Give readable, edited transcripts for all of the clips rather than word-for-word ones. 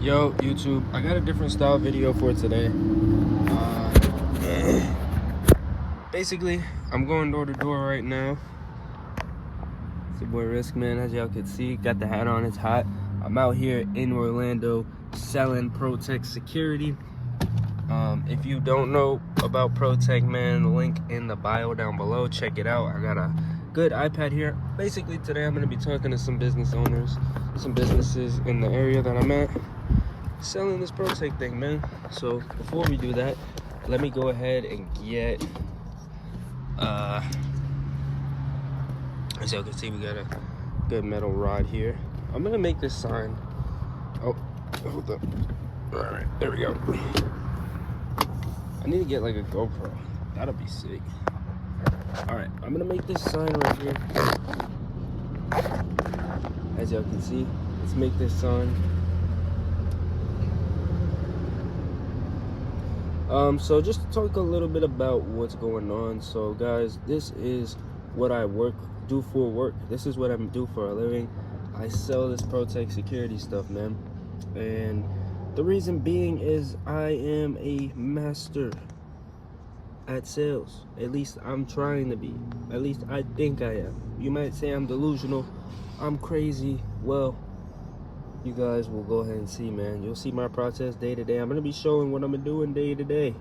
Yo, YouTube, I got a different style video for today. Basically, I'm going door to door right now. It's your boy Riskman, as y'all can see. Got the hat on, it's hot. I'm out here in Orlando selling ProTech Security. If you don't know about ProTech, man, the link in the bio down below. Check it out. I got a good iPad here. Basically, today I'm going to be talking to some business owners, some businesses in the area that I'm at, selling this ProTech thing, man. So before we do that, let me go ahead and get as y'all can see, we got a good metal rod here. I'm gonna make this sign. Oh, hold up. All right, there we go. I need to get like a GoPro. That'll be sick. All right, I'm gonna make this sign right here. As y'all can see, let's make this sign. So just to talk a little bit about what's going on. So guys, this is what I do for work. This is what I do for a living. I sell this ProTech Security stuff, man. And the reason being is I am a master at sales. At least I'm trying to be. At least I think I am. You might say I'm delusional, I'm crazy. Well, you guys will go ahead and see, man. You'll see my process day to day. I'm gonna be showing what I'm doing day to day,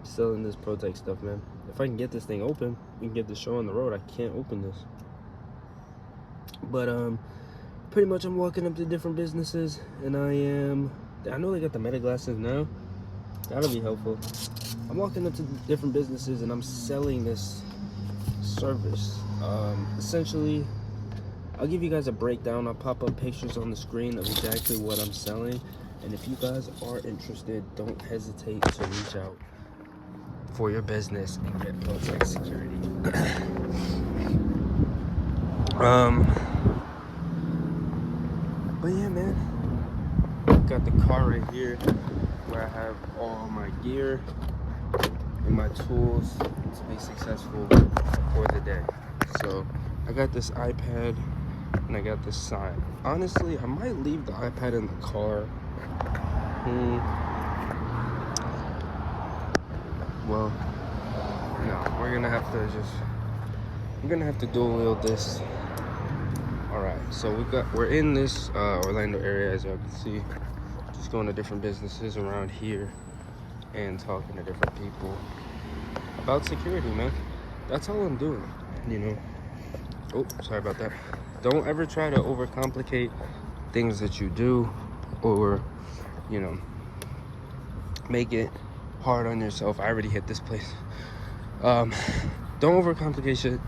selling this ProTech stuff, man. If I can get this thing open, we can get the show on the road. I can't open this, but pretty much I'm walking up to different businesses, and I know they got the meta glasses now. That'll be helpful. I'm walking up to different businesses and I'm selling this service. Essentially, I'll give you guys a breakdown. I'll pop up pictures on the screen of exactly what I'm selling. And if you guys are interested, don't hesitate to reach out for your business and get ProTech Security. But yeah, man. Got the car right here where I have all my gear and my tools to be successful for the day. So I got this iPad and I got this sign. Honestly, I might leave the iPad in the car. Well, no, we're gonna have to dual wield this. All right, so we're in this Orlando area, as y'all can see. Just going to different businesses around here and talking to different people about security, man. That's all I'm doing, you know. Oh, sorry about that. Don't ever try to overcomplicate things that you do, or, you know, make it hard on yourself. I already hit this place. Don't overcomplicate shit.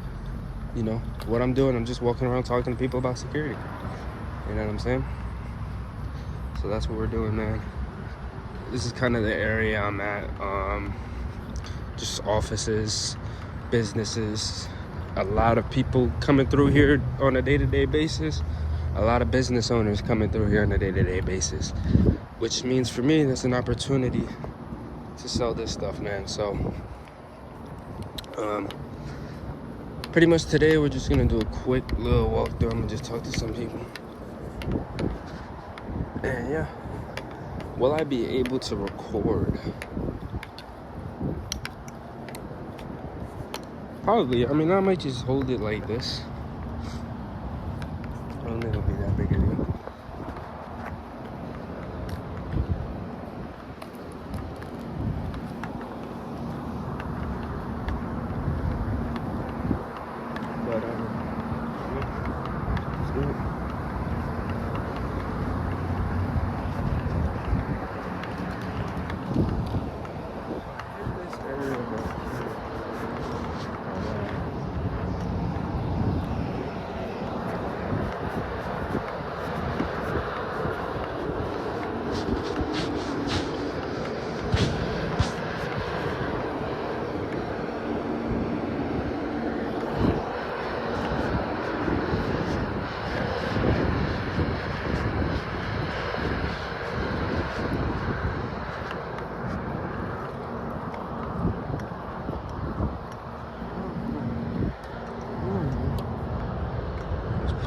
You know what I'm doing? I'm just walking around talking to people about security. You know what I'm saying? So that's what we're doing, man. This is kind of the area I'm at. Just offices, businesses, a lot of people coming through here on a day-to-day basis. A lot of business owners coming through here on a day-to-day basis, which means for me, that's an opportunity to sell this stuff, man. So pretty much today we're just gonna do a quick little walkthrough. I'm gonna just talk to some people. And yeah, will I be able to record? Probably. I mean, I might just hold it like this. I don't think it'll be that big a deal. But yeah, let's do it.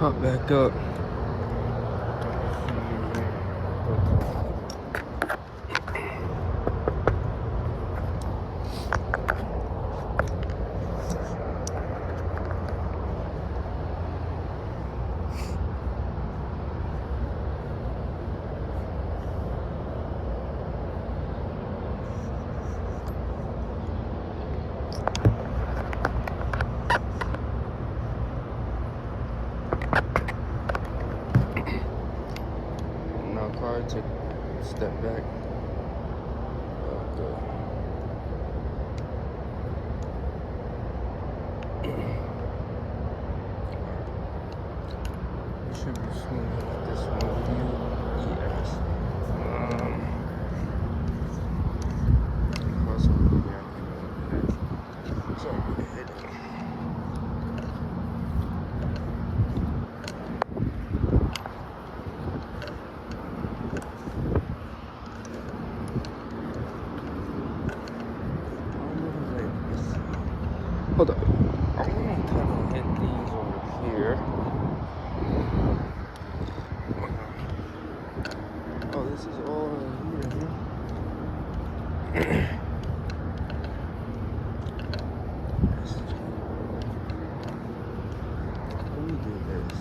Pop back up. take a step back. Okay. We should be seeing this one view. Yes. Also, yeah. So hold up. I want to kind of hit these over here. Oh, this is all here. Let me do this.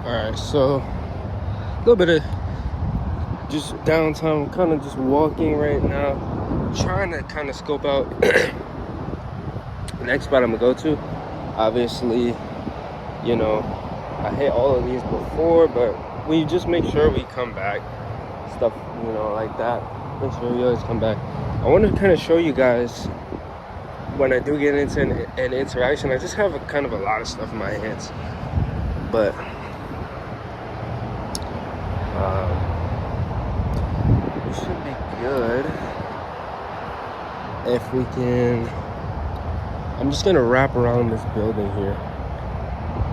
Alright, so a little bit of just downtime, kind of just walking right now, trying to kind of scope out the next spot I'm gonna go to. Obviously, you know, I hit all of these before, but we just make sure we come back, stuff, you know, like that. Make sure we always come back. I want to kind of show you guys when I do get into an interaction. I just have a kind of a lot of stuff in my hands, but we should be good if we can. I'm just gonna wrap around this building here.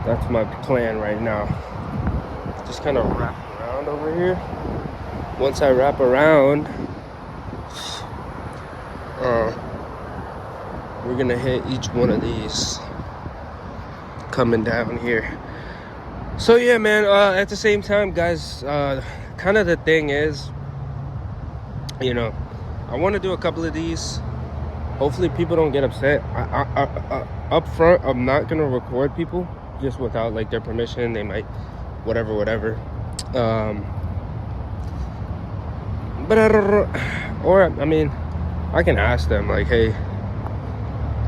That's my plan right now. Just kind of wrap around over here. Once I wrap around, we're gonna hit each one of these coming down here. So yeah, man, at the same time, guys, kind of the thing is, you know, I want to do a couple of these. Hopefully people don't get upset. Up front, I'm not gonna record people just without like their permission. They might whatever. But I don't know, or I mean, I can ask them like, hey,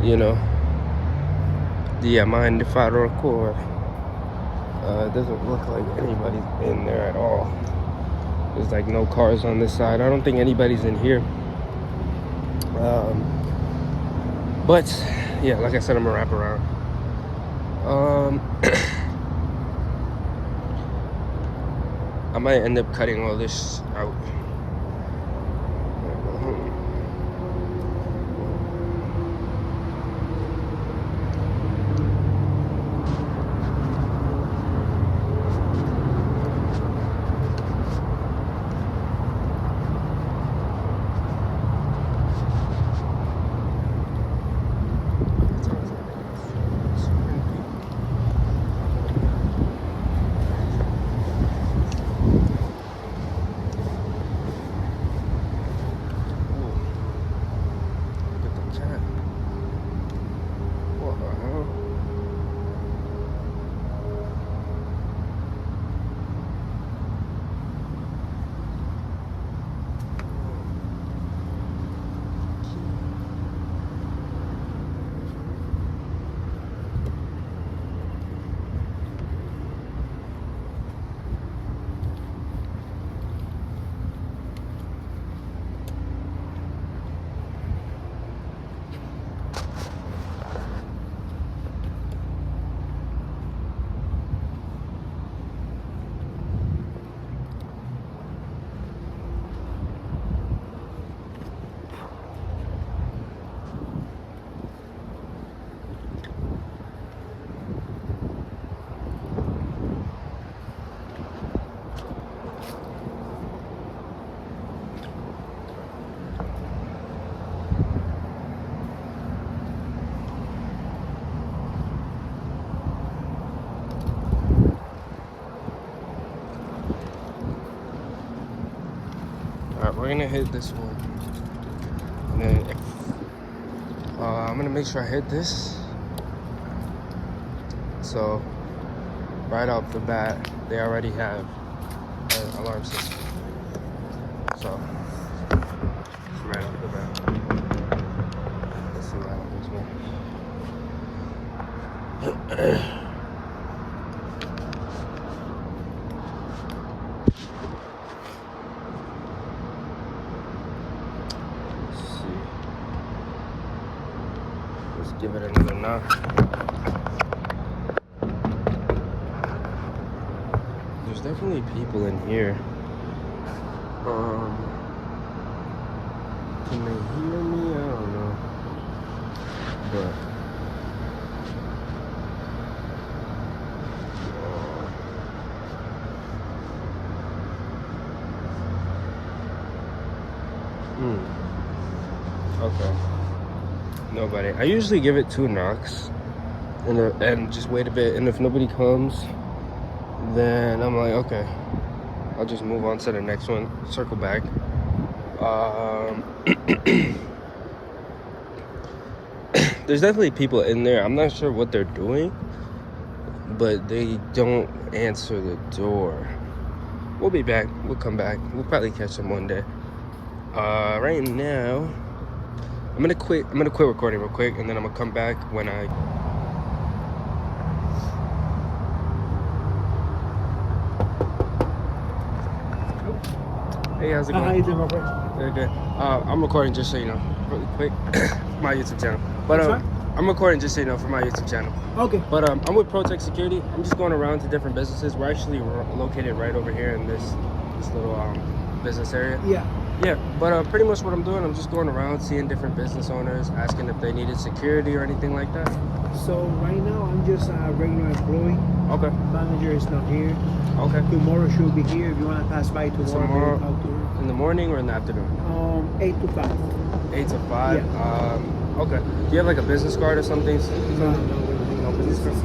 you know, do you mind if I record? It doesn't look like anybody's in there at all. There's like no cars on this side. I don't think anybody's in here. But yeah, like I said, I'm gonna wrap around. I might end up cutting all this out. we're gonna hit this one. And then if, I'm gonna make sure I hit this. So right off the bat, they already have an alarm system. So right off the bat. Let's see what happens here. Give it another knock. There's definitely people in here. Can they hear me? I don't know. But okay. Nobody. I usually give it 2 knocks and just wait a bit. And if nobody comes, then I'm like, okay, I'll just move on to the next one, circle back. There's definitely people in there. I'm not sure what they're doing, but they don't answer the door. We'll be back. We'll come back. We'll probably catch them one day. Right now, I'm gonna quit recording real quick, and then I'm gonna come back when I. Hey, how's it going? How you doing, my friend? Very good. I'm recording just so you know, really quick, my YouTube channel. But I'm recording just so you know for my YouTube channel. Okay. But I'm with ProTech Security. I'm just going around to different businesses. We're actually located right over here in this little business area. Yeah. Yeah, but pretty much what I'm doing, I'm just going around seeing different business owners, asking if they needed security or anything like that. So right now I'm just a regular employee. Okay. Manager is not here. Okay. Tomorrow she'll be here. If you want to pass by tomorrow, I'll do it. In the morning or in the afternoon? 8 to 5. 8 to 5? Yeah. Okay. Do you have like a business card or something? No business card.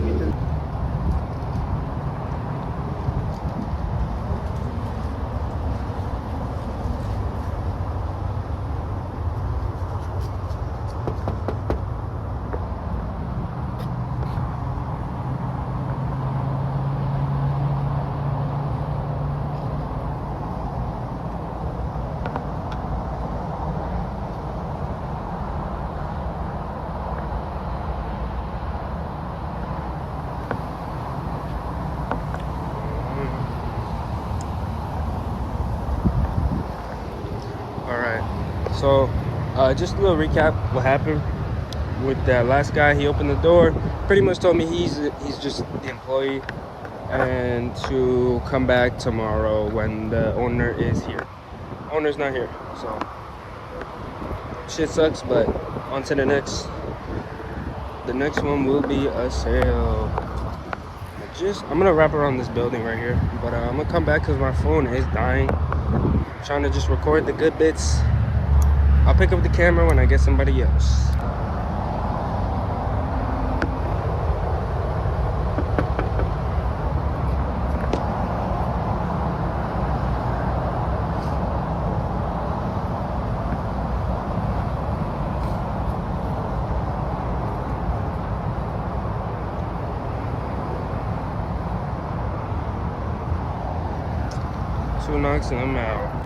So, just a little recap what happened with that last guy. He opened the door, pretty much told me he's just the employee and to come back tomorrow when the owner is here. Owner's not here, so shit sucks, but on to the next. The next one will be a sale. I'm gonna wrap around this building right here, but I'm gonna come back because my phone is dying. I'm trying to just record the good bits. I'll pick up the camera when I get somebody else. Two knocks and I'm out.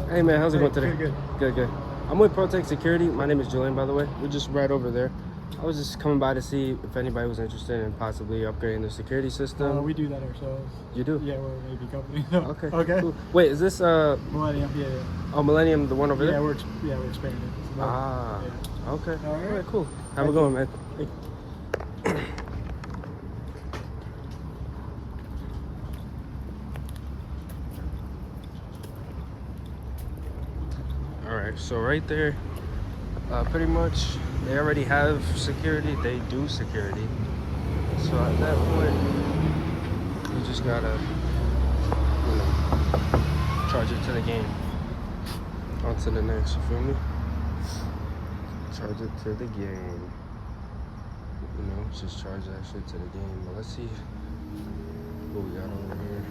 Hey man, how's it going today? Good. I'm with ProTech Security. My name is Julian, by the way. We're just right over there. I was just coming by to see if anybody was interested in possibly upgrading their security system. We do that ourselves. You do? Yeah, we're an AV company. Okay. Cool. Wait, is this Millennium? Yeah. Oh, Millennium, the one over there? We're expanding. So Okay. All right, cool. Have a good one, man. Hey. right, so right there, pretty much they already have security. They do security. So at that point, you just gotta, you know, charge it to the game. On to the next, you feel me? Charge it to the game. You know, just charge that shit to the game. But let's see what we got over here.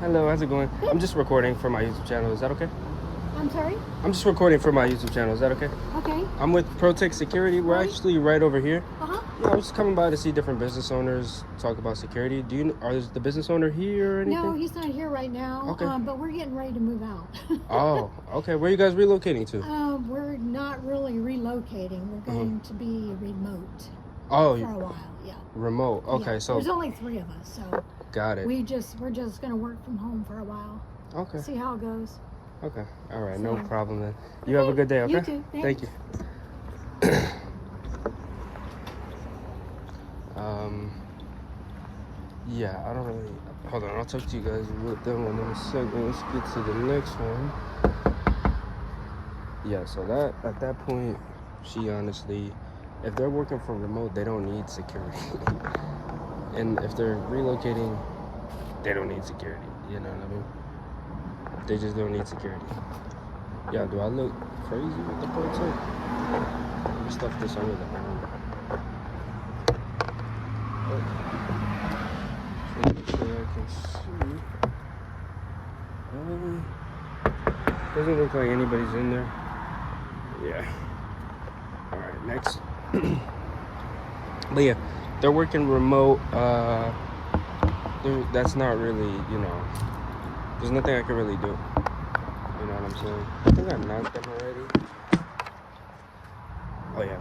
Hello, how's it going? Good. I'm just recording for my YouTube channel. Is that okay? I'm sorry? I'm just recording for my YouTube channel. Is that okay? Okay. I'm with ProTech Security. We're actually right over here. Uh-huh. Yeah, I was just coming by to see different business owners talk about security. Is the business owner here or anything? No, he's not here right now. Okay. But we're getting ready to move out. Oh, okay. Where are you guys relocating to? We're not really relocating. We're going to be remote Oh, for a while. Yeah. remote. Okay, Yeah. so There's only 3 of us, so got it. we're just going to work from home for a while. Okay. See how it goes. Okay. All right. No So- problem then. You have a good day. Okay. You too. Thank you. Yeah, I don't really. Hold on, I'll talk to you guys with that one in a second. Let's get to the next one. Yeah, so that at that point, she honestly, if they're working from remote, they don't need security. And if they're relocating, they don't need security. You know what I mean? They just don't need security. Yeah, do I look crazy with the ProTech? Let me stuff this under the arm. I can see. Doesn't look like anybody's in there. Yeah. All right, next. But yeah, they're working remote. That's not really, you know. There's nothing I can really do. You know what I'm saying? I think I knocked them already. Oh yeah.